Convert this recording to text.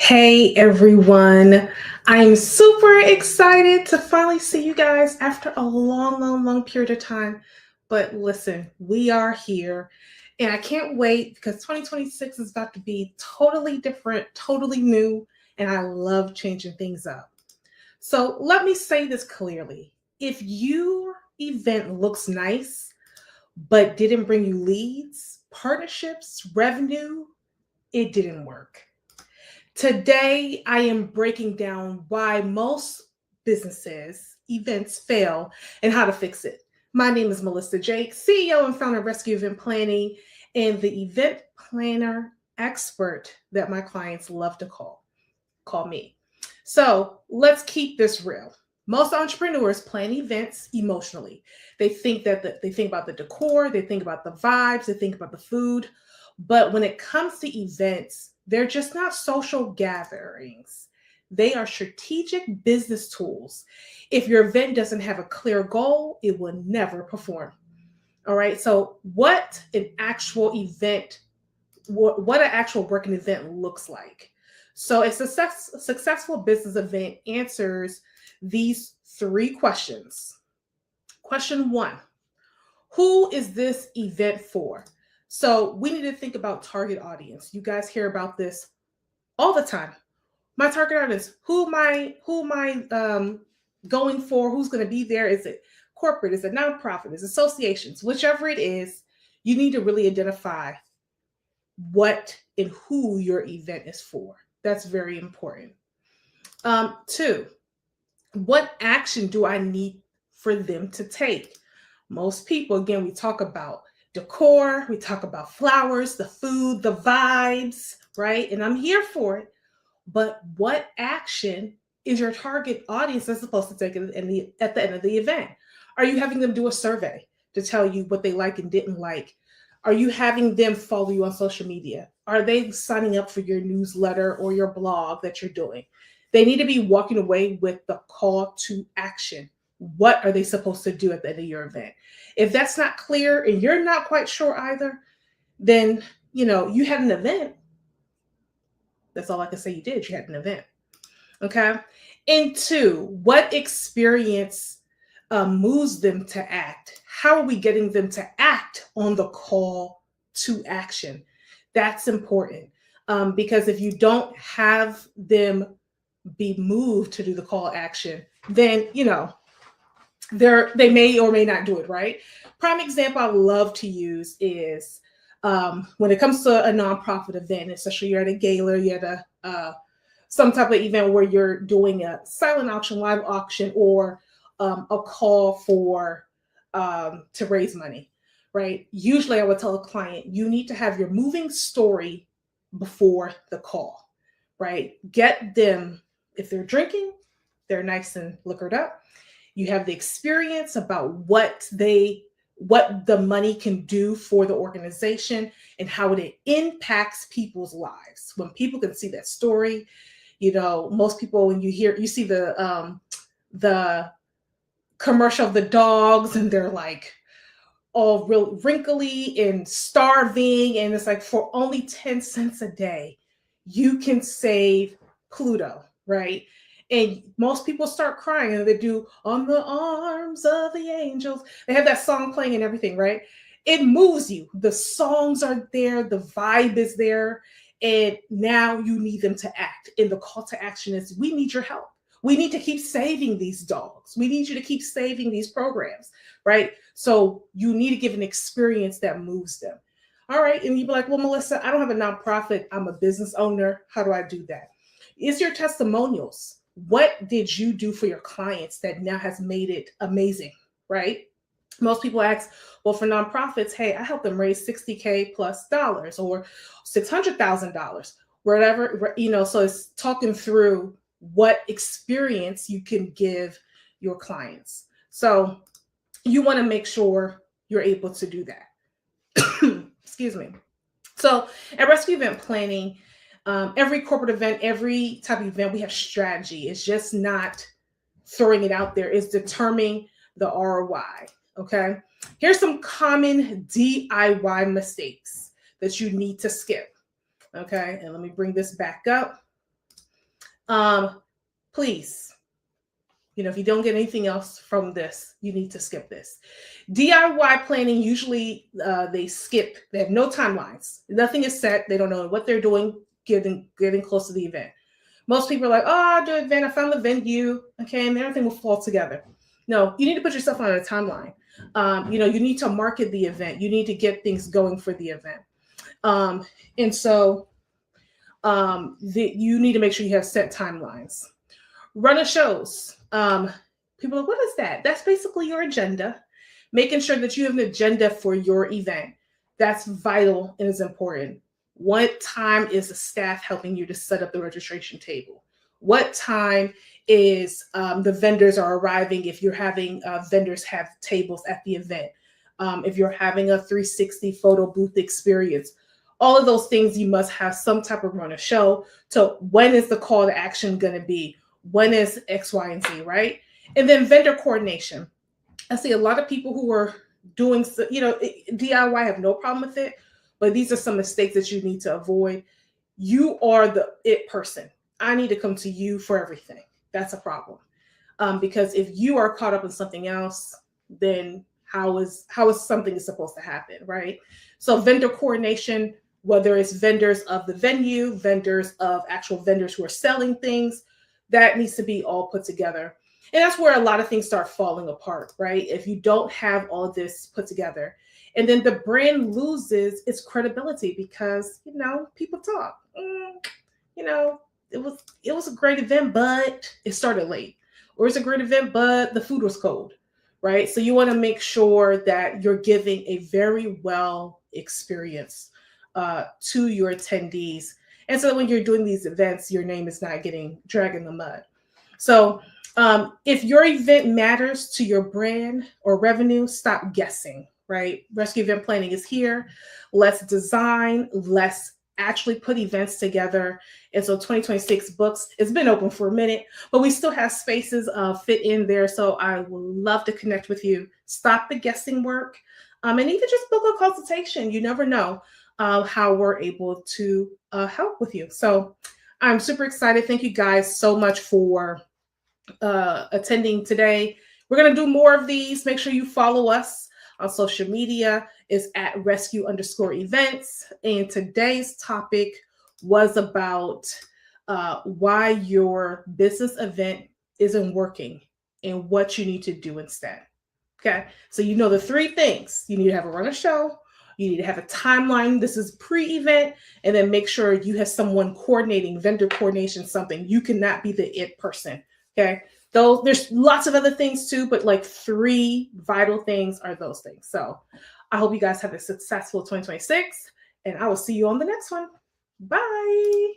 Hey everyone, I'm super excited to finally see you guys after a long period of time. But listen, we are here and I can't wait because 2026 is about to be totally different, totally new, and I love changing things up. So let me say this clearly. If your event looks nice but didn't bring you leads, partnerships, revenue, it didn't work. Today, I am breaking down why most businesses, events fail and how to fix it. My name is Melissa Jake, CEO and founder of Rescue Event Planning, and the event planner expert that my clients love to call me. So let's keep this real. Most entrepreneurs plan events emotionally. They think about the decor, they think about the vibes, they think about the food. But when it comes to events, they're just not social gatherings. They are strategic business tools. If your event doesn't have a clear goal, it will never perform. All right. So, what an actual working event looks like. So, successful business event answers these three questions. Question one: who is this event for? So, we need to think about target audience. You guys hear about this all the time. My target audience, who am I going for? Who's going to be there? Is it corporate? Is it nonprofit? Is it associations? Whichever it is, you need to really identify what and who your event is for. That's very important. Two, what action do I need for them to take? Most people, again, we talk about decor, we talk about flowers, the food, the vibes, right? And I'm here for it. But what action is your target audience supposed to take at the end of the event? Are you having them do a survey to tell you what they like and didn't like? Are you having them follow you on social media? Are they signing up for your newsletter or your blog that you're doing? They need to be walking away with the call to action. What are they supposed to do at the end of your event? If that's not clear and you're not quite sure either, then you had an event. That's all I can say you did. You had an event. Okay. And two, what experience moves them to act? How are we getting them to act on the call to action? That's important because if you don't have them be moved to do the call action, then they may or may not do it. Right. Prime example I love to use is when it comes to a nonprofit event, especially you're at a gala, you're at some type of event where you're doing a silent auction, live auction, or a call for to raise money, right? Usually, I would tell a client you need to have your moving story before the call, right? Get them if they're drinking, they're nice and liquored up. You have the experience about what the money can do for the organization and how it impacts people's lives. When people can see that story, most people when you see the commercial of the dogs and they're like all real wrinkly and starving, and it's like for only 10 cents a day, you can save Pluto, right? And most people start crying and they do on the arms of the angels. They have that song playing and everything, right? It moves you. The songs are there, the vibe is there, and now you need them to act. And the call to action is we need your help. We need to keep saving these dogs. We need you to keep saving these programs, right? So you need to give an experience that moves them. All right. And you'd be like, well, Melissa, I don't have a nonprofit. I'm a business owner. How do I do that? It's your testimonials. What did you do for your clients that now has made it amazing, right? Most people ask, well, for nonprofits, hey, I help them raise 60K plus dollars or $600,000, whatever, so it's talking through what experience you can give your clients. So you want to make sure you're able to do that. Excuse me. So at Rescue Event Planning, every corporate event, every type of event, we have strategy. It's just not throwing it out there. It's determining the ROI. Okay. Here's some common DIY mistakes that you need to skip. Okay. And let me bring this back up. Please, if you don't get anything else from this, you need to skip this. DIY planning, usually they have no timelines. Nothing is set. They don't know what they're doing getting close to the event. Most people are like, oh, I'll do an event. I found the venue. Okay, and everything will fall together. No, you need to put yourself on a timeline. You need to market the event. You need to get things going for the event. And so you need to make sure you have set timelines. Runner shows. People are like, what is that? That's basically your agenda. Making sure that you have an agenda for your event. That's vital and is important. What time is the staff helping you to set up the registration table? What time is the vendors are arriving if you're having vendors have tables at the event? If you're having a 360 photo booth experience, all of those things, you must have some type of runner show. So when is the call to action going to be? When is X, Y, and Z, right? And then vendor coordination. I see a lot of people who are doing, DIY have no problem with it, but these are some mistakes that you need to avoid. You are the it person. I need to come to you for everything. That's a problem. Because if you are caught up in something else, then how is something supposed to happen, right? So vendor coordination, whether it's vendors of the venue, vendors of actual vendors who are selling things, that needs to be all put together. And that's where a lot of things start falling apart, right? If you don't have all of this put together. And then the brand loses its credibility because, people talk. It was a great event, but it started late. Or it's a great event, but the food was cold, right? So you want to make sure that you're giving a very well experience to your attendees. And so when you're doing these events, your name is not getting dragged in the mud. So if your event matters to your brand or revenue, stop guessing, right? Rescue Event Planning is here. Let's design, let's actually put events together. And so 2026 books, it's been open for a minute, but we still have spaces fit in there. So I would love to connect with you. Stop the guessing work and even just book a consultation. You never know how we're able to help with you. So I'm super excited. Thank you guys so much for attending today. We're going to do more of these. Make sure you follow us on social media. Is at rescue_events. And today's topic was about why your business event isn't working and what you need to do instead. Okay, so the 3 things. You need to have a runner show. You need to have a timeline. This is pre-event. And then make sure you have someone coordinating, vendor coordination, something. You cannot be the it person. Okay, though there's lots of other things too, but like 3 vital things are those things. So I hope you guys have a successful 2026, and I will see you on the next one. Bye.